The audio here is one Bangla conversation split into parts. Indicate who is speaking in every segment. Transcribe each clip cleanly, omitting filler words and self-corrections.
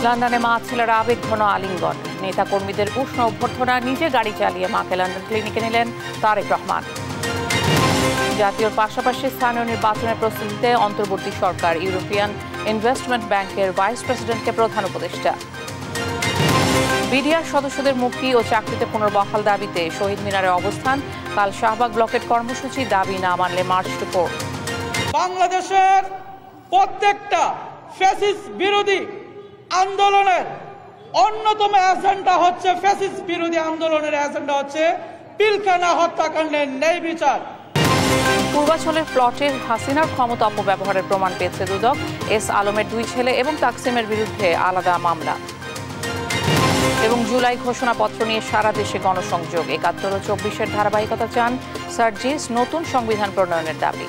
Speaker 1: লন্ডনে মা ছেলের আবেগঘন আলিঙ্গন, নেতা কর্মীদের উষ্ণ অভ্যর্থনা, নিজে গাড়ি চালিয়ে মাকে লন্ডন ক্লিনিকে নিলেন তারেক রহমান। জাতীয় পাশাপাশি স্থানীয় নির্বাচনের প্রস্তুতিতে অন্তর্বর্তী সরকার ইউরোপিয়ান ইনভেস্টমেন্ট ব্যাংকের ভাইস প্রেসিডেন্টকে প্রধান উপদেষ্টা। বিডিআর সদস্যদের মুক্তি ও চাকরিতে পুনর্বহাল দাবিতে শহীদ মিনারে অবস্থান, কাল শাহবাগ ব্লকের কর্মসূচি, দাবি না মানলে মার্চ টু কোর্ট।
Speaker 2: বাংলাদেশের প্রত্যেকটা ফ্যাসিস্ট বিরোধী আন্দোলনের অন্যতম এজেন্ডা হচ্ছে, ফ্যাসিস্ট বিরোধী আন্দোলনের এজেন্ডা হচ্ছে পিলখানা হত্যাকাণ্ডের ন্যায় বিচার।
Speaker 1: পূর্বাঞ্চলের প্লটের হাসিনার ক্ষমতা অপব্যবহারের প্রমাণ পেয়েছে দুদক। এস আলমের 2 ছেলে এবং তাকসিমের বিরুদ্ধে আলাদা মামলা। এবং জুলাই ঘোষণাপত্র নিয়ে সারা দেশে গণসংযোগ, ৭১ ও ২৪-এর ধারাবাহিকতা চান সার্জিস, নতুন সংবিধান প্রণয়নের দাবি।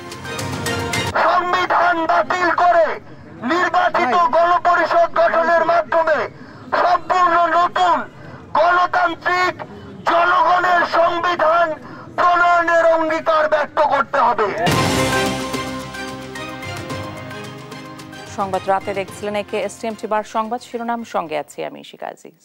Speaker 3: সংবিধান বাতিল করে নির্বাচিত গণপরিষদ গঠনের মাধ্যমে সম্পূর্ণ নতুন গণতান্ত্রিক জনগণের সংবিধান প্রণয়নের অঙ্গীকার ব্যক্ত করতে হবে।
Speaker 1: সংবাদ রাতে দেখছিলেন এসটিএমটি বার সংবাদ শিরোনাম, সঙ্গে আছি আমি শিকা আজিজ।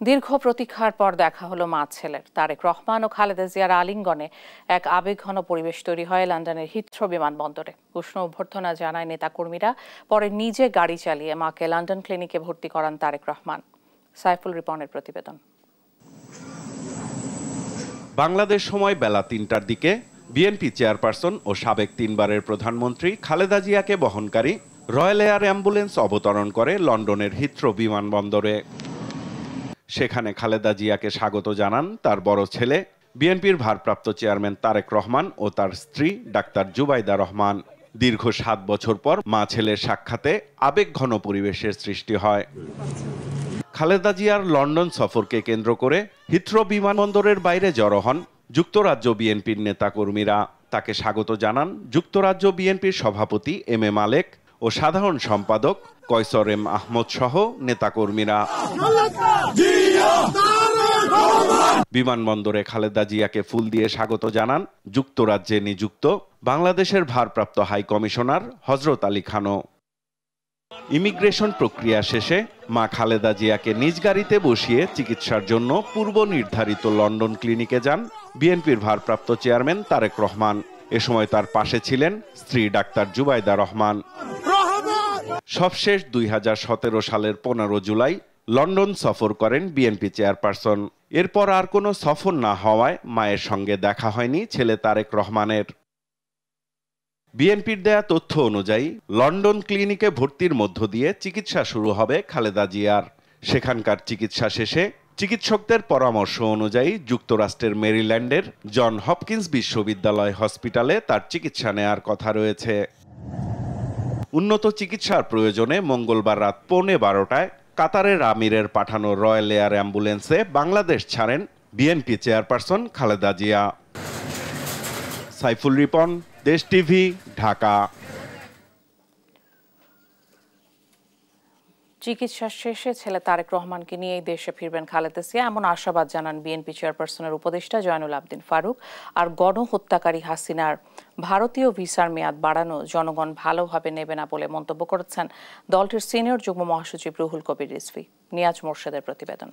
Speaker 1: দীর্ঘ প্রতীক্ষার পর দেখা হলো মা ছেলের। তারেক রহমান ও খালেদা জিয়ার আলিঙ্গনে এক আবেগঘন পরিবেশ তৈরি হয় লন্ডনের হিথ্রো বিমানবন্দরে। উষ্ণ অভ্যর্থনা জানায় নেতাকর্মীরা, পরে নিজে গাড়ি চালিয়ে মাকে লন্ডন ক্লিনিকে ভর্তি করান তারেক রহমান। সাইফুল রিপনের প্রতিবেদন।
Speaker 4: বাংলাদেশ সময় বেলা ৩টার দিকে বিএনপি চেয়ারপারসন ও সাবেক 3বারের প্রধানমন্ত্রী খালেদা জিয়াকে বহনকারী রয়্যাল এয়ার অ্যাম্বুলেন্স অবতরণ করে লন্ডনের হিথ্রো বিমানবন্দরে। সেখানে খালেদা জিয়াকে স্বাগত জানান তার বড় ছেলে, বিএনপির ভারপ্রাপ্ত চেয়ারম্যান তারেক রহমান ও তার স্ত্রী ডাক্তার জুবাইদা রহমান। দীর্ঘ 7 বছর পর মা ছেলের সাক্ষাতে আবেগঘন পরিবেশের সৃষ্টি হয়। খালেদা জিয়ার লন্ডন সফরকে কেন্দ্র করে হিথ্রো বিমানবন্দরের বাইরে জড়ো হন যুক্তরাজ্য বিএনপির নেতাকর্মীরা। তাকে স্বাগত জানান যুক্তরাজ্য বিএনপির সভাপতি এম এ মালেক ও সাধারণ সম্পাদক কয়সর এম আহমদ সহ নেতাকর্মীরা। বিমানবন্দরে খালেদা জিয়াকে ফুল দিয়ে স্বাগত জানান যুক্তরাজ্যে নিযুক্ত বাংলাদেশের ভারপ্রাপ্ত হাই কমিশনার হযরত আলী খানও। ইমিগ্রেশন প্রক্রিয়া শেষে মা খালেদা জিয়াকে নিজ গাড়িতে বসিয়ে চিকিৎসার জন্য পূর্ব নির্ধারিত লন্ডন ক্লিনিকে যান বিএনপির ভারপ্রাপ্ত চেয়ারম্যান তারেক রহমান। এ সময় তার পাশে ছিলেন স্ত্রী ডাক্তার জুবাইদা রহমান। সবশেষ 2017 সালের 15 জুলাই লন্ডন সফর করেন বিএনপি চেয়ারপারসন। এরপর আর কোনো সফর না হওয়ায় মায়ের সঙ্গে দেখা হয়নি ছেলে তারেক রহমানের। বিএনপির দেয়া তথ্য অনুযায়ী লন্ডন ক্লিনিকে ভর্তির মধ্য দিয়ে চিকিৎসা শুরু হবে খালেদা জিয়ার। সেখানকার চিকিৎসা শেষে চিকিৎসকদের পরামর্শ অনুযায়ী যুক্তরাষ্ট্রের মেরিল্যান্ডের জন হপকিন্স বিশ্ববিদ্যালয় হসপিটালে তার চিকিৎসা নেয়ার কথা রয়েছে। উন্নত চিকিৎসার প্রয়োজনে মঙ্গলবার রাত 11:15টায় কাতারের আমিরের পাঠানো রয়্যাল এয়ার অ্যাম্বুলেন্সে বাংলাদেশ ছাড়েন বিএনপি চেয়ারপারসন খালেদা জিয়া। সাইফুল রিপন, দেশ টিভি, ঢাকা।
Speaker 1: চিকিৎসা শেষে ছেলে তারেক রহমানকে নিয়েই দেশে ফিরবেন খালেদা জিয়া, এমন আশাবাদ জানান বিএনপি চেয়ারপারসনের উপদেষ্টা জয়নুল আবদিন ফারুক। আর গণহত্যাকারী হাসিনার ভারতীয় ভিসার মেয়াদ বাড়ানো জনগণ ভালোভাবে নেবে না বলে মন্তব্য করেছেন দলটির সিনিয়র যুগ্ম মহাসচিব রুহুল কবির রিজভী। নিয়াজ মোর্শেদের প্রতিবেদন।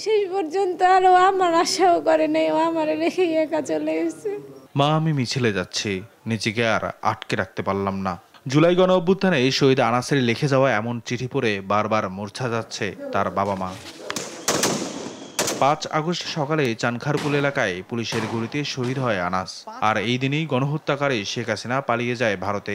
Speaker 5: শেষ পর্যন্ত আরো আমার আশাও করে নেই, ও আমার রেখে একা চলে গেছে।
Speaker 6: মা, আমি মিছিলে যাচ্ছি, নিজেকে আর আটকে রাখতে পারলাম না। জুলাই গণ অভ্যুত্থানে শহীদ আনাসের লিখে যাওয়া এমন চিঠি পড়ে বারবার মূর্ছা যাচ্ছে তার বাবা মা। 5 আগস্ট সকালে চানখারপুল এলাকায় পুলিশের গুলিতে শহীদ হয় আনাস। আর এই দিনেই গণহত্যাকারী শেখ হাসিনা পালিয়ে যায় ভারতে।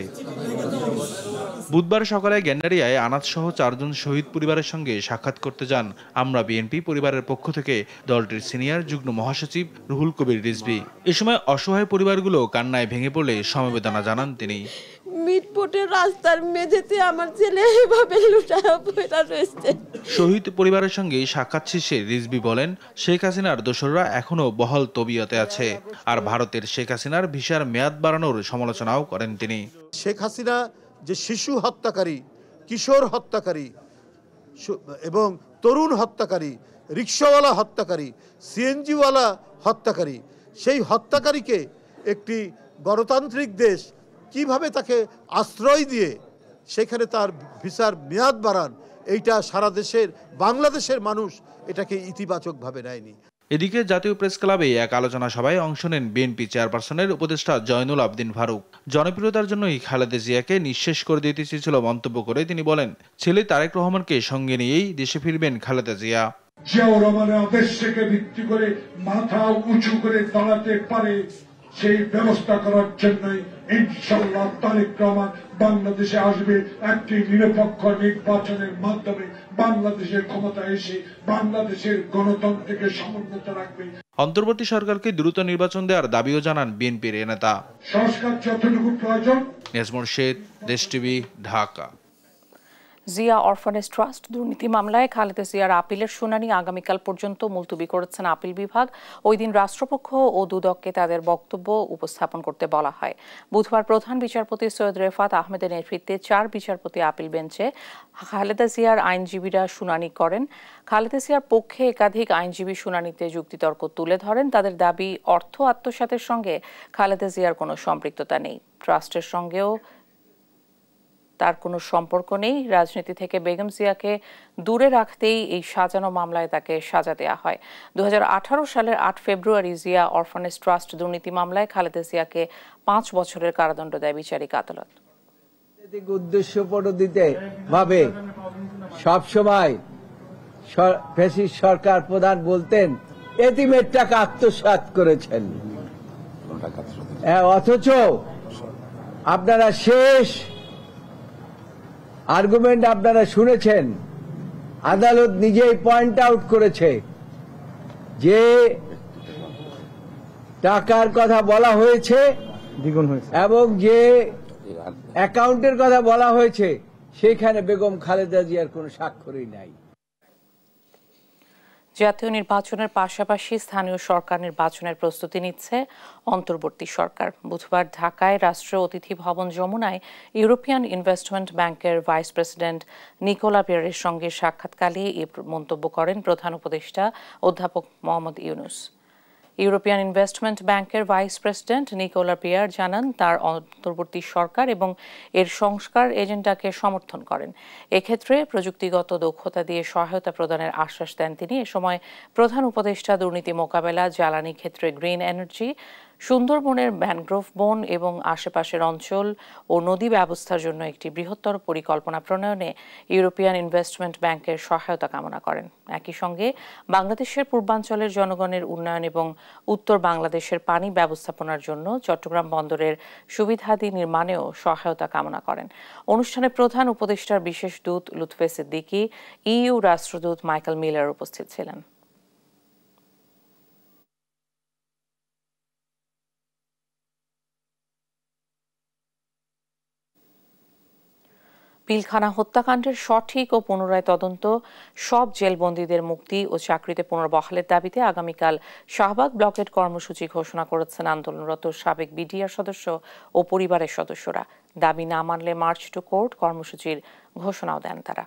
Speaker 6: বুধবার সকালে গ্যান্ডারিয়ায় আনাস সহ 4 জন শহীদ পরিবারের সঙ্গে সাক্ষাৎ করতে যান আমরা বিএনপি পরিবারের পক্ষ থেকে দলটির সিনিয়র যুগ্ম মহাসচিব রুহুল কবির রিজভী। এ সময় অসহায় পরিবারগুলো কান্নায় ভেঙে পড়লে সমবেদনা জানান তিনি।
Speaker 5: মিটপটের রাস্তার মেঝেতে আমার ছেলে এভাবে লুটায়া পড়ে রয়েছে।
Speaker 6: শহীদ পরিবারের সঙ্গে সাক্ষাৎ শেষে রিজভী বলেন, শেখ হাসিনার দোসররা এখনো বহাল তবিয়তে আছে। আর ভারতের শেখ হাসিনার ভিসার মেয়াদ বাড়ানোর সমালোচনাও করেন তিনি।
Speaker 7: শেখ হাসিনা যে শিশু হত্যাকারী, কিশোর হত্যাকারী এবং তরুণ হত্যাকারী, রিক্সাওয়ালা হত্যাকারী, সিএনজিওয়ালা হত্যাকারী, সেই হত্যাকারীকে একটি গণতান্ত্রিক দেশ কিভাবে তাকে আশ্রয় দিয়ে সেখানে তার ভিসার মেয়াদ বাড়ান, এইটা সারা দেশের বাংলাদেশের মানুষ এটাকে ইতিবাচকভাবে নেয়নি।
Speaker 6: এদিকে জাতীয় প্রেস ক্লাবে এক আলোচনা সভায় অংশ নেন বিএনপি চেয়ারপারসনের উপদেষ্টা জয়নুল আবদিন ফারুক। জনপ্রিয়তার জন্যই খালেদা জিয়াকে নিঃশেষ করে দিতে চেয়েছিল মন্তব্য করে তিনি বলেন, ছেলে তারেক রহমানকে সঙ্গে নিয়েই দেশে ফিরবেন খালেদা জিয়া।
Speaker 8: জিয়াউর রহমানের আদর্শকে ভিত্তি করে মাথা উঁচু করে দাঁড়াতে পারে সেই ব্যবস্থা করার জন্যই ইনশাআল্লাহ তারেক রহমান বাংলাদেশে আসবে। একটি নিরপেক্ষ নির্বাচনের মাধ্যমে বাংলাদেশের ক্ষমতা এসে বাংলাদেশের গণতন্ত্রকে সমুন্নত রাখবে।
Speaker 6: অন্তর্বর্তী সরকারকে দ্রুত নির্বাচন দেওয়ার দাবিও জানান বিএনপির এ নেতা।
Speaker 8: সংস্কার যতটুকু প্রয়োজন।
Speaker 6: নেজমুর শেখ, দেশ TV, Dhaka.
Speaker 1: Zia orphanage trust দুর্নীতি মামলায় খালেদা জিয়ার আপিলের শুনানি আগামীকাল পর্যন্ত মুলতবি করেছেন আপিল বিভাগ। ওই দিন রাষ্ট্রপক্ষ ও দুদককে তাদের বক্তব্য উপস্থাপন করতে বলা হয়। বুধবার প্রধান বিচারপতি সৈয়দ রেফাত আহমেদের নেতৃত্বে 4 বিচারপতি আপিল বেঞ্চে খালেদা জিয়ার আইনজীবীরা শুনানি করেন। খালেদা জিয়ার পক্ষে একাধিক আইনজীবী শুনানিতে যুক্তিতর্ক তুলে ধরেন। তাদের দাবি, অর্থ আত্মসাতের সঙ্গে খালেদা জিয়ার কোনো সম্পৃক্ততা নেই, ট্রাস্টের সঙ্গেও তার কোনো সম্পর্ক নেই। রাজনীতি থেকে বেগম জিয়াকে দূরে রাখতেই এই সাজানো মামলায় তাকে সাজা দেওয়া হয়। 2018 সালের 8 ফেব্রুয়ারি জিয়া অরফানেজ ট্রাস্ট দুর্নীতি মামলায় খালেদা জিয়াকে 5 বছরের কারাদণ্ড দেয় বিচারিক আদালত।
Speaker 9: উদ্দেশ্য প্রণোদিত ভাবে সবসময় ফ্যাসিস্ট সরকার প্রধান বলতেন এতিমের টাকা আত্মসাৎ করেছেন, অথচ আপনারা শেষ আর্গুমেন্ট আপনারা শুনেছেন, আদালত নিজেই পয়েন্ট আউট করেছে যে টাকার কথা বলা হয়েছে দ্বিগুণ হয়েছে এবং যে অ্যাকাউন্টের কথা বলা হয়েছে সেখানে বেগম খালেদা জিয়ার কোনো স্বাক্ষরই নাই।
Speaker 1: জাতীয় নির্বাচনের পাশাপাশি স্থানীয় সরকার নির্বাচনের প্রস্তুতি নিচ্ছে অন্তর্বর্তী সরকার। বুধবার ঢাকায় রাষ্ট্রীয় অতিথি ভবন যমুনায় ইউরোপিয়ান ইনভেস্টমেন্ট ব্যাংকের ভাইস প্রেসিডেন্ট নিকোলা পিয়ারের সঙ্গে সাক্ষাৎকালে এই মন্তব্য করেন প্রধান উপদেষ্টা অধ্যাপক মোহাম্মদ ইউনুস। ইউরোপিয়ান ইনভেস্টমেন্ট ব্যাংকের ভাইস প্রেসিডেন্ট নিকোলা পিয়ার জানান তার অন্তর্বর্তী সরকার এবং এর সংস্কার এজেন্ডাকে সমর্থন করেন। এক্ষেত্রে প্রযুক্তিগত দক্ষতা দিয়ে সহায়তা প্রদানের আশ্বাস দেন তিনি। এ সময় প্রধান উপদেষ্টা দুর্নীতি মোকাবেলা, জ্বালানি ক্ষেত্রে গ্রিন এনার্জি, সুন্দরবনের ম্যানগ্রোভ বন এবং আশেপাশের অঞ্চল ও নদী ব্যবস্থার জন্য একটি বৃহত্তর পরিকল্পনা প্রণয়নে ইউরোপিয়ান ইনভেস্টমেন্ট ব্যাংকের সহায়তা কামনা করেন। একই সঙ্গে বাংলাদেশের পূর্বাঞ্চলের জনগণের উন্নয়ন এবং উত্তর বাংলাদেশের পানি ব্যবস্থাপনার জন্য চট্টগ্রাম বন্দরের সুবিধাদি নির্মাণেও সহায়তা কামনা করেন। অনুষ্ঠানে প্রধান উপদেষ্টার বিশেষ দূত লুৎফে সিদ্দিকী, ইইউ রাষ্ট্রদূত মাইকেল মিলার উপস্থিত ছিলেন। পিলখানা হত্যাকাণ্ডের সঠিক ও পুনরায় তদন্ত, সব জেলবন্দীদের মুক্তি ও চাকরিতে পুনর্বহালের দাবিতে আগামীকাল শাহবাগ ব্লকের কর্মসূচি ঘোষণা করেছেন আন্দোলনরত সাবেক বিডিআর সদস্য ও পরিবারের সদস্যরা। দাবি না মানলে মার্চ টু কোর্ট কর্মসূচির ঘোষণাও দেন তারা।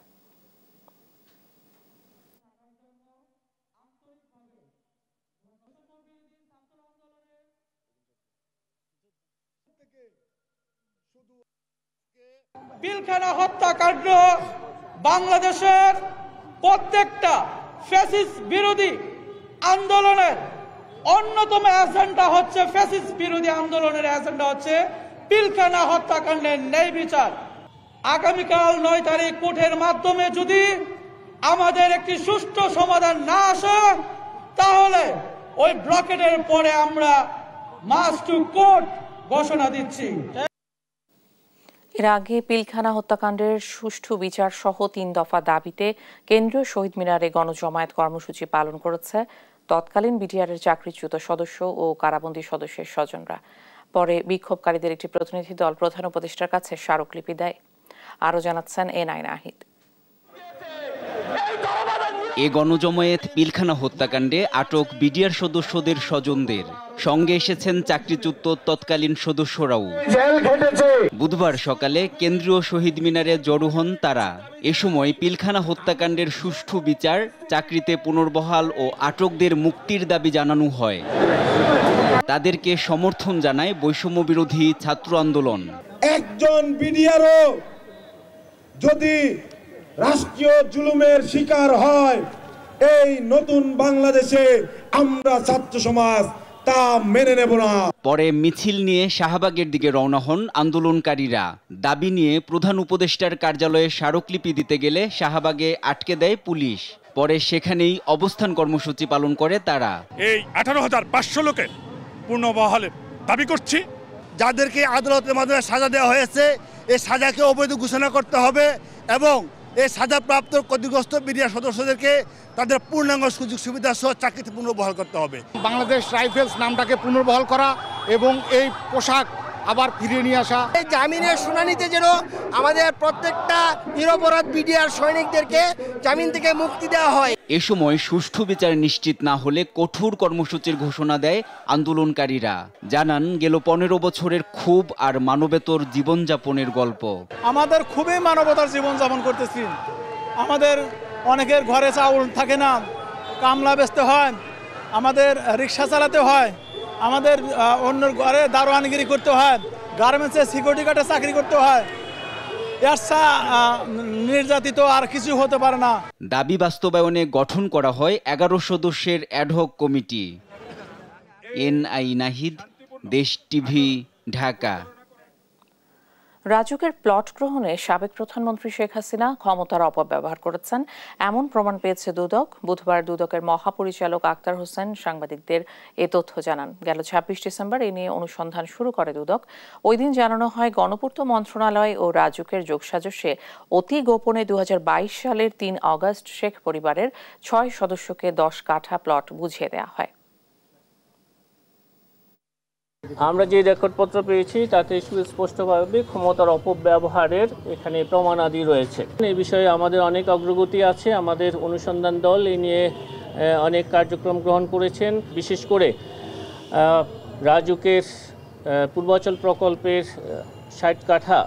Speaker 2: পিলখানা হত্যাকাণ্ড বাংলাদেশের প্রত্যেকটা ফ্যাসিস্ট বিরোধী আন্দোলনের অন্যতম এজেন্ডা হচ্ছে, ফ্যাসিস্ট বিরোধী আন্দোলনের এজেন্ডা হচ্ছে পিলখানা হত্যাকাণ্ডের ন্যায় বিচার। আগামীকাল 9 তারিখ কোর্টের মাধ্যমে যদি আমাদের একটি সুষ্ঠু সমাধান না আসে তাহলে ওই ব্লকেটের পরে আমরা মার্চ টু কোর্ট ঘোষণা দিচ্ছি।
Speaker 1: এর আগে পিলখানা হত্যাকাণ্ডের সুষ্ঠু বিচার সহ 3 দফা দাবিতে কেন্দ্রীয় শহীদ মিনারে গণজমায়েত কর্মসূচি পালন করেছে তৎকালীন বিডিআরের চাকরিচ্যুত সদস্য ও কারাবন্দী সদস্যের স্বজনরা। পরে বিক্ষোভকারীদের একটি প্রতিনিধি দল প্রধান উপদেষ্টার কাছে স্মারকলিপি দেয়। আরও জানাচ্ছেন এনআই নাহিদ।
Speaker 10: এ গণজমায়েত পিলখানা হত্যাকাণ্ডে আটক বিডিআর সদস্যদের স্বজনদের সঙ্গে এসেছেন চাকরিচ্যুত তৎকালীন সদস্যরাও। বুধবার সকালে কেন্দ্রীয় শহীদ মিনারে জড়ো হন তারা। এ সময় পিলখানা হত্যাকাণ্ডের সুষ্ঠু বিচার, চাকরিতে পুনর্বহাল ও আটকদের মুক্তির দাবি জানানো হয়। তাদেরকে সমর্থন জানায় বৈষম্য বিরোধী ছাত্র আন্দোলন।
Speaker 11: একজন বিডিআরও যদি রাষ্ট্রীয় জুলুমের শিকার হয়, এই নতুন বাংলাদেশে আমরা ছাত্র সমাজ তা মেনে নেব না।
Speaker 10: পরে মিছিল নিয়ে শাহবাগের দিকে রওনা হন আন্দোলনকারীরা। দাবি নিয়ে প্রধান উপদেষ্টার কার্যালয়ে স্মারকলিপি দিতে গেলে শাহবাগে আটকে দেয় পুলিশ। পরে সেখানেই অবস্থান কর্মসূচি পালন করে তারা।
Speaker 12: এই 18,500 লোকের পুনর্বহালের দাবি করছি।
Speaker 13: যাদেরকে আদালতের মাধ্যমে সাজা দেওয়া হয়েছে, এই সাজাকে অবৈধ ঘোষণা করতে হবে এবং এই সাজাপ্রাপ্ত ক্ষতিগ্রস্ত বিডিআর সদস্যদেরকে তাদের পূর্ণাঙ্গ সুযোগ সুবিধা সহ চাকরিতে পুনর্বহাল করতে হবে।
Speaker 14: বাংলাদেশ রাইফেলস নামটাকে পুনর্বহাল করা এবং এই পোশাক আবার ফিরিয়ে নিয়ে আসা।
Speaker 15: এই জামিনের শুনানিতে যেন আমাদের প্রত্যেকটা নিরপরাধ বিডিআর সৈনিকদেরকে জামিন থেকে মুক্তি দেওয়া হয়।
Speaker 10: এ সময় সুষ্ঠু বিচার নিশ্চিত না হলে কঠোর কর্মসূচির ঘোষণা দেয় আন্দোলনকারীরা। জানান গেল 15 বছরের ক্ষোভ আর মানবেতর জীবনযাপনের গল্প।
Speaker 2: আমাদের খুবই মানবতার জীবনযাপন করতেছি। আমাদের অনেকের ঘরে চাউল থাকে না, কামলা বেচতে হয়, আমাদের রিক্সা চালাতে হয়, আমাদের অন্য ঘরে দারোয়ানগিরি করতে হয়, গার্মেন্টসে সিকিউরিটি গার্ডে চাকরি করতে হয়। নির্যাতিত আর কিছু হতে পারে না।
Speaker 10: দাবি বাস্তবায়নে গঠন করা হয় 11 সদস্যের অ্যাডহক কমিটি। এনআই নাহিদ, দেশ টিভি, ঢাকা।
Speaker 1: রাজুকের প্লট গ্রহণে সাবেক প্রধানমন্ত্রী শেখ হাসিনা ক্ষমতার অপব্যবহার করেছেন এমন প্রমাণ পেয়েছে দুদক। বুধবার দুদকের মহাপরিচালক আক্তার হোসেন সাংবাদিকদের এ তথ্য জানান। গেল 26 ডিসেম্বর এ নিয়ে অনুসন্ধান শুরু করে দুদক। ওই দিন জানানো হয় গণপূর্ত মন্ত্রণালয় ও রাজুকের যোগসাজশে অতি গোপনে 2022 সালের 3 অগস্ট শেখ পরিবারের 6 সদস্যকে 10 কাঠা প্লট বুঝিয়ে দেওয়া হয়।
Speaker 16: আমরা যে রেকর্ডপত্র পেয়েছি তাতে স্পষ্টভাবে ক্ষমতার অপব্যবহারের এখানে প্রমাণাদি রয়েছে। এই বিষয়ে আমাদের অনেক অগ্রগতি আছে। আমাদের অনুসন্ধান দল এই নিয়ে অনেক কার্যক্রম গ্রহণ করেছেন। বিশেষ করে রাজুকের পূর্বাচল প্রকল্পের 60 কাঠা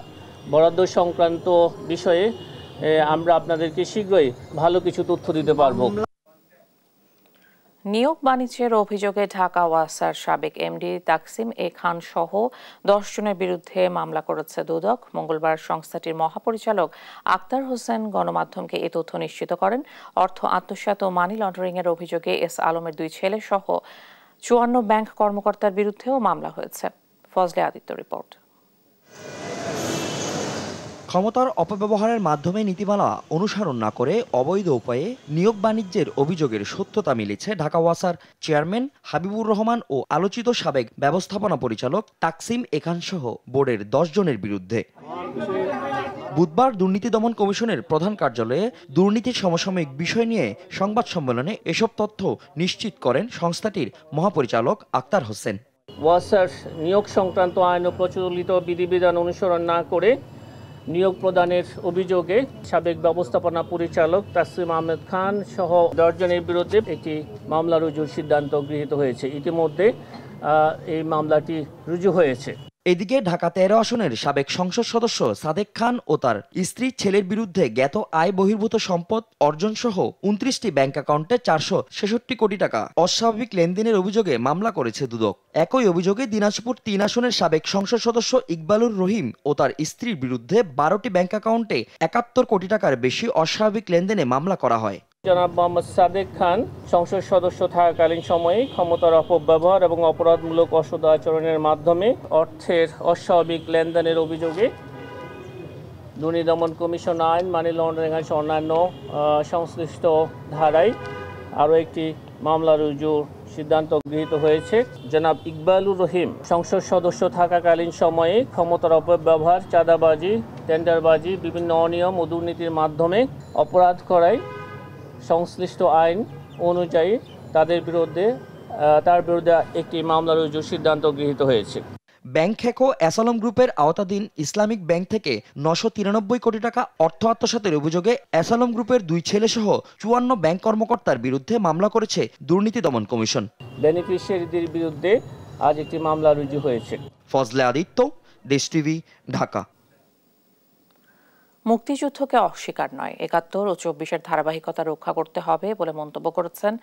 Speaker 16: বরাদ্দ সংক্রান্ত বিষয়ে আমরা আপনাদেরকে শীঘ্রই ভালো কিছু তথ্য দিতে পারবো।
Speaker 1: নিয়োগ বাণিজ্যের অভিযোগে ঢাকা ওয়াসার সাবেক এমডি তাকসিম এ খান সহ 10 জনের বিরুদ্ধে মামলা করেছে দুদক। মঙ্গলবার সংস্থাটির মহাপরিচালক আক্তার হোসেন গণমাধ্যমকে এ তথ্য নিশ্চিত করেন। অর্থ আত্মসাৎ ও মানি লন্ডারিং এর অভিযোগে এস আলমের 2 ছেলে সহ 54 ব্যাংক কর্মকর্তার বিরুদ্ধেও মামলা হয়েছে। ফজলে আদিত্য রিপোর্ট।
Speaker 17: ক্ষমতার অপব্যবহারের মাধ্যমে নীতিমালা অনুসরণ না করে অবৈধ উপায়ে নিয়োগ বাণিজ্যের অভিযোগের সত্যতা মিলেছে ঢাকা ওয়াসার চেয়ারম্যান হাবিবুর রহমান ও আলোচিত সাবেক ব্যবস্থাপনা পরিচালক তাকসিম এ খান সহ বোর্ডের 10 জনের বিরুদ্ধে। বুধবার দুর্নীতি দমন কমিশনের প্রধান কার্যালয়ে দুর্নীতির সমসাময়িক বিষয় নিয়ে সংবাদ সম্মেলনে এসব তথ্য নিশ্চিত করেন সংস্থাটির মহাপরিচালক আক্তার হোসেন।
Speaker 16: ওয়াসার নিয়োগ সংক্রান্ত আইন ও প্রচলিত বিধিবিধান অনুসরণ না করে নিয়োগ প্রদানের অভিযোগে সাবেক ব্যবস্থাপনা পরিচালক তাসিম আহমেদ খান সহ 10 জনের বিরুদ্ধে একটি মামলা রুজুর সিদ্ধান্ত গৃহীত হয়েছে। ইতিমধ্যে এই মামলাটি রুজু হয়েছে।
Speaker 17: এদিকে ঢাকা 13 আসনের সাবেক সংসদ সদস্য সাদেক খান ও তার স্ত্রী ছেলের বিরুদ্ধে জ্ঞাত আয় বহির্ভূত সম্পদ অর্জন সহ 29টি ব্যাংক অ্যাকাউন্টে 466 কোটি টাকা অস্বাভাবিক লেনদেনের অভিযোগে মামলা করেছে দুদক। একই অভিযোগে দিনাজপুর 3 আসনের সাবেক সংসদ সদস্য ইকবালুর রহিম ও তার স্ত্রীর বিরুদ্ধে 12টি ব্যাংক অ্যাকাউন্টে 71 কোটি টাকার বেশি অস্বাভাবিক লেনদেনে মামলা করা হয়।
Speaker 16: জনাব মোহাম্মদ সাদেক খান সংসদ সদস্য থাকাকালীন সময়ে ক্ষমতার অপব্যবহার এবং অপরাধমূলক অসৎ আচরণের মাধ্যমে অর্থের অস্বাভাবিক লেনদেনের অভিযোগে দুর্নীতি দমন কমিশন আইন, মানি লন্ডারিং আইন অন্যান্য সংশ্লিষ্ট ধারায় আরও একটি মামলা রুজুর সিদ্ধান্ত গৃহীত হয়েছে। জনাব ইকবালুর রহিম সংসদ সদস্য থাকাকালীন সময়ে ক্ষমতার অপব্যবহার, চাঁদাবাজি, টেন্ডারবাজি, বিভিন্ন অনিয়ম ও দুর্নীতির মাধ্যমে অপরাধ করায় সংশ্লিষ্ট আইন অনুযায়ী তার বিরুদ্ধে একটি মামলা রুজুর সিদ্ধান্ত গৃহীত হয়েছে।
Speaker 17: ব্যাংক হ্যাক ও অ্যাসালম গ্রুপের আওতাধীন ইসলামিক ব্যাংক থেকে 993 কোটি টাকা অর্থ আত্মসাতের অভিযোগে অ্যাসালম গ্রুপের 2 ছেলেসহ 54 ব্যাংক কর্মকর্তার বিরুদ্ধে মামলা করেছে দুর্নীতি দমন কমিশন।
Speaker 16: বেনিফিশিয়ারিদের বিরুদ্ধে আজ একটি মামলা রুজু হয়েছে।
Speaker 17: ফজলে আদিত্য, দেশ টিভি, ঢাকা।
Speaker 1: মুক্তিযুদ্ধকে অস্বীকার নয়, 71 ও 24-এর ধারাবাহিকতা রক্ষা করতে হবে বলে মন্তব্য করেছেন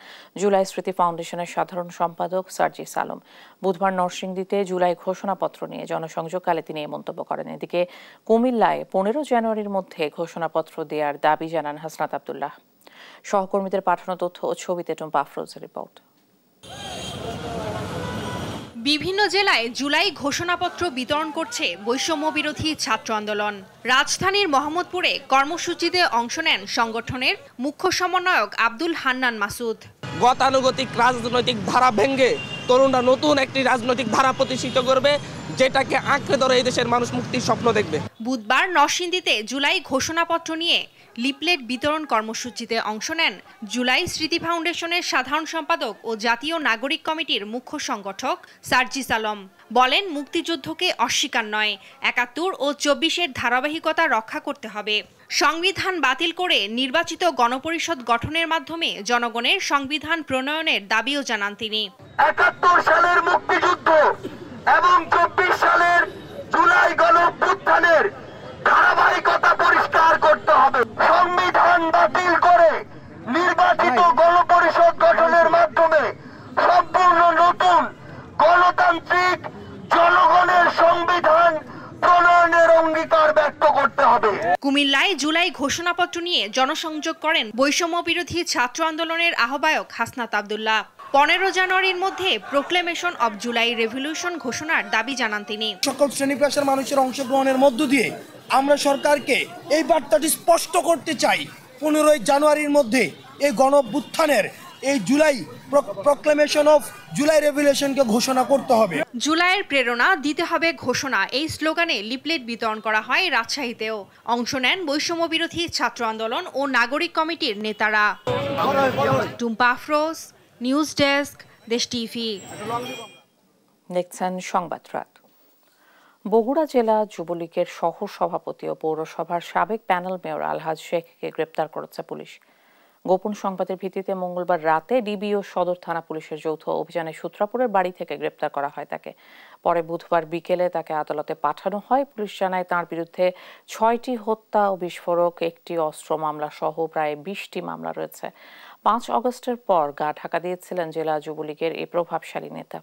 Speaker 1: জুলাই স্মৃতি ফাউন্ডেশনের সাধারণ সম্পাদক সার্জিস আলম। বুধবার নরসিংদীতে জুলাই ঘোষণাপত্র নিয়ে জনসংযোগকালে তিনি এই মন্তব্য করেন। এদিকে কুমিল্লায় 15 জানুয়ারির মধ্যে ঘোষণাপত্র দেওয়ার দাবি জানান হাসনাত আব্দুল্লাহ। সহকর্মীদের পাঠানো তথ্য ও ছবিতে টুম্পা আফরোজের রিপোর্ট।
Speaker 18: বিভিন্ন জেলায় জুলাই ঘোষণাপত্র বিতরণ করছে বৈষম্য বিরোধী ছাত্র আন্দোলন। রাজধানীর মোহাম্মদপুরে কর্মসূচিতে অংশ নেন সংগঠনের মুখ্য সমন্বয়ক আব্দুল হান্নান মাসুদ।
Speaker 19: গতানুগতিক রাজনৈতিক ধারা ভেঙে তরুণরা নতুন একটি রাজনৈতিক ধারা প্রতিষ্ঠিত করবে, যেটাকে আঁকড়ে ধরে এই দেশের মানুষ মুক্তির স্বপ্ন দেখবে।
Speaker 18: বুধবার নরসিংদীতে জুলাই ঘোষণাপত্র নিয়ে লিপলেট বিতরণ কর্মসূচিতে অংশ নেন জুলাই স্মৃতি ফাউন্ডেশনের সাধারণ সম্পাদক ও জাতীয় নাগরিক কমিটির মুখ্য সংগঠক সার্জিস আলম। বলেন, মুক্তিযুদ্ধকে অস্বীকার নয়, 71 ও 24-এর ধারাবাহিকতা রক্ষা করতে হবে। সংবিধান বাতিল করে নির্বাচিত গণপরিষদ গঠনের মাধ্যমে জনগণের সংবিধান প্রণয়নের দাবিও জানান তিনি।
Speaker 3: 71 সালের মুক্তিযুদ্ধ এবং 24 সালের জুলাই গণঅভ্যুত্থানের ধারাবাহিকতা পরিষ্কার করতে হবে। সংবিধান বাতিল করে নির্বাচিত গণপরিষদ গঠনের মাধ্যমে সম্পূর্ণ নতুন গণতান্ত্রিক জনগণের সংবিধান প্রণয়নের অঙ্গীকার ব্যক্ত করতে হবে।
Speaker 18: কুমিল্লায় জুলাই ঘোষণাপত্র নিয়ে জনসংযোগ করেন বৈষম্য বিরোধী ছাত্র আন্দোলনের আহ্বায়ক হাসনাত আব্দুল্লাহ। 15 জানুয়ারির মধ্যে প্রোক্লেমেশন অব জুলাই রেভলিউশন ঘোষণার দাবি জানান তিনি।
Speaker 20: সকল শ্রেণী পেশার মানুষের অংশগ্রহণের মধ্য দিয়ে আমরা সরকারকে এই বার্তাটি স্পষ্ট করতে চাই, 15 জানুয়ারির মধ্যে এই গণঅভ্যুত্থানের এই জুলাই প্রোক্লেমেশন অফ জুলাই রেভলিউশনকে ঘোষণা করতে হবে।
Speaker 18: জুলাইয়ের প্রেরণা দিতে হবে ঘোষণা, এই স্লোগানে লিপলেট বিতরণ করা হয় রাজশাহীতেও। অংশ নেন বৈষম্য বিরোধী ছাত্র আন্দোলন ও নাগরিক কমিটির নেতারা। টুম্পা আফরোজ, নিউজ ডেস্ক, দেশ টিভি।
Speaker 1: দেখছেন সংবাদ রাত। বগুড়া জেলা যুবলীগের সহ সভাপতি ও পৌরসভার সাবেক প্যানেল মেয়র আলহাজ শেখকে গ্রেপ্তার করেছে পুলিশ। গোপন সংবাদের ভিত্তিতে মঙ্গলবার রাতে ডিবি ও সদর থানা পুলিশের যৌথ অভিযানে সূত্রাপুরের বাড়ি থেকে গ্রেপ্তার করা হয় তাকে। পরে বুধবার বিকেলে তাকে আদালতে পাঠানো হয়। পুলিশ জানায় তাঁর বিরুদ্ধে 6টি হত্যা ও বিস্ফোরক, 1টি অস্ত্র মামলা সহ প্রায় 20টি মামলা রয়েছে। 5 আগস্টের পর গা ঢাকা দিয়েছিলেন জেলা যুবলীগের এই প্রভাবশালী নেতা।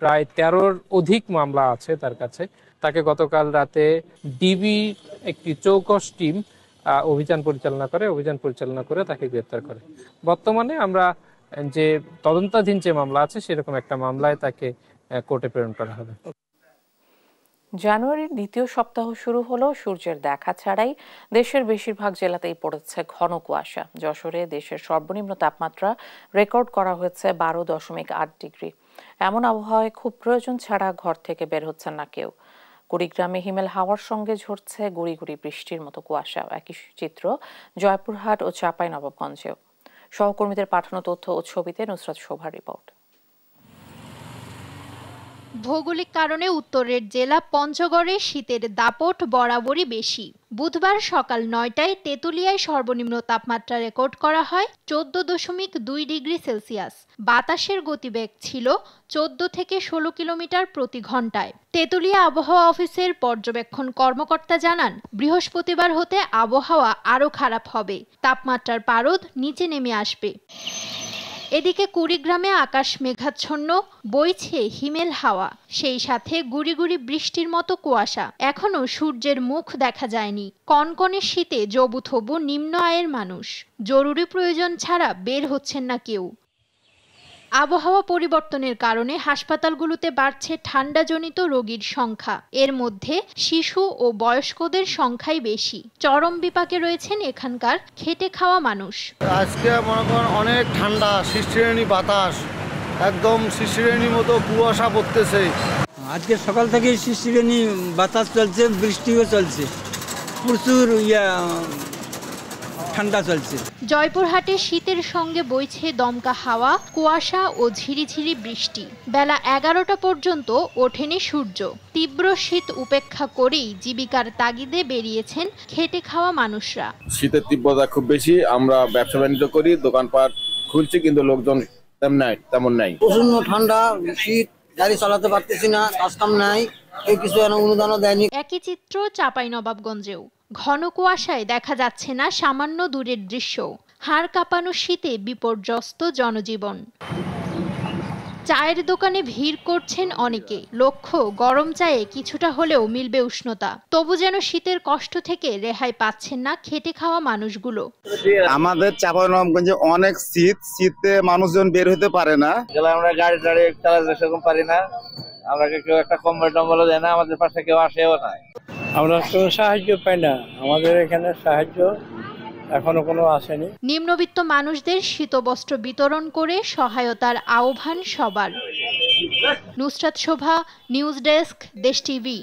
Speaker 21: প্রায় 13র অধিক মামলা আছে তার কাছে। তাকে গতকাল রাতে ডিবি একটি চৌকস টিম অভিযান পরিচালনা করে তাকে গ্রেপ্তার করে। বর্তমানে আমরা যে তদন্তাধীন যে মামলা আছে সেরকম একটা মামলায় তাকে কোর্টে প্রেরণ করা হবে।
Speaker 1: জানুয়ারির দ্বিতীয় সপ্তাহ শুরু হলো সূর্যের দেখা ছাড়াই দেশের বেশিরভাগ জেলাতেই পড়েছে ঘন কুয়াশা। যশোরে দেশের সর্বনিম্ন তাপমাত্রা রেকর্ড করা হয়েছে 12.8 ডিগ্রি। এমন আবহাওয়ায় খুব প্রয়োজন ছাড়া ঘর থেকে বের হচ্ছেন না কেউ। কুড়িগ্রামে হিমেল হাওয়ার সঙ্গে ঝরছে গুড়ি গুড়ি বৃষ্টির মতো কুয়াশা। একই চিত্র জয়পুরহাট ও চাঁপাইনবাবগঞ্জেও। সহকর্মীদের পাঠানো তথ্য ও ছবিতে নুসরাত শোভার রিপোর্ট।
Speaker 22: ভৌগোলিক কারণে উত্তরের জেলা পঞ্চগড়ে শীতের দাপট বরাবরই বেশি। বুধবার সকাল 9টায় তেঁতুলিয়ায় সর্বনিম্ন তাপমাত্রা রেকর্ড করা হয় 14.2 ডিগ্রি সেলসিয়াস। বাতাসের গতিবেগ ছিল 14 থেকে 16 কিলোমিটার প্রতি ঘন্টায়। তেঁতুলিয়া আবহাওয়া অফিসের পর্যবেক্ষণ কর্মকর্তা জানান, বৃহস্পতিবার হতে আবহাওয়া আরও খারাপ হবে, তাপমাত্রার পারদ নিচে নেমে আসবে। এদিকে কুড়িগ্রামে আকাশ মেঘাচ্ছন্ন, বইছে হিমেল হাওয়া, সেই সাথে গুড়ি গুড়ি বৃষ্টির মতো কুয়াশা। এখনো সূর্যের মুখ দেখা যায়নি। কনকনে শীতে জবুথবু নিম্ন আয়ের মানুষ। জরুরি প্রয়োজন ছাড়া বের হচ্ছেন না কেউ। আবহাওয়া পরিবর্তনের কারণে হাসপাতালগুলোতে বাড়ছে ঠান্ডাজনিত রোগীর সংখ্যা। এর মধ্যে শিশু ও বয়স্কদের সংখ্যাই বেশি। চরম বিপাকে রয়েছেন এখানকার খেটে খাওয়া মানুষ।
Speaker 23: আজকে মনে করেন অনেক ঠান্ডা, শিশিরানি বাতাস, একদম শিশিরানির মতো কুয়াশা পড়তেছে।
Speaker 24: আজকে সকাল থেকে শিশিরানি বাতাস চলছে, বৃষ্টিও চলছে, প্রচুর ঠান্ডা চলছে।
Speaker 22: জয়পুরহাটে শীতের সঙ্গে বইছে দমকা হাওয়া, কুয়াশা ও ঝিরিঝিরি বৃষ্টি। বেলা 11টা পর্যন্ত ওঠেনি সূর্য। তীব্র শীত উপেক্ষা করেই জীবিকার তাগিদে বেরিয়েছেন খেটে খাওয়া মানুষরা।
Speaker 4: শীতের তীব্রতা খুব বেশি, আমরা ব্যবসা বাণিজ্য করি, দোকানপাট খুলছি, কিন্তু লোকজন তেমন নাই।
Speaker 23: প্রচন্ড ঠান্ডা, শীত, গাড়ি চালাতে পারতেছি না, কাজ কাম নাই, এই কিছু অনুদানও দেয়নি।
Speaker 22: একই চিত্র চাঁপাইনবাবগঞ্জেও। ঘন কুয়াশায় দেখা যাচ্ছে না সামান্য দূরের দৃশ্য। হাড় কাঁপানো শীতে বিপর্যস্ত জনজীবন। চায়ের দোকানে ভিড় করছেন অনেকে। লক্ষ্য, গরম চায়ে কিছুটা হলেও মিলবে উষ্ণতা। তবু যেন শীতের কষ্ট থেকে রেহাই পাচ্ছেন না খেটে খাওয়া মানুষগুলো।
Speaker 5: আমাদের চাঁপাইনবাবগঞ্জে অনেক শীতে মানুষজন বের হতে পারে না।
Speaker 7: আমরা গাড়ি টাড়ি চালাতে সেরকম পারি না, আমরা কেউ একটা কম্বল টম্বলও দেয় না, আমাদের পাশে কেউ আসেও না।
Speaker 24: আমরা কোনো সাহায্য পাই না, আমাদের এখানে সাহায্য এখনো কোনো আসেনি।
Speaker 22: নিম্নবিত্ত মানুষদের শীতবস্ত্র বিতরণ করে সহায়তার আহ্বান সবার। নুসরাত শোভা, নিউজ ডেস্ক, দেশ টিভি।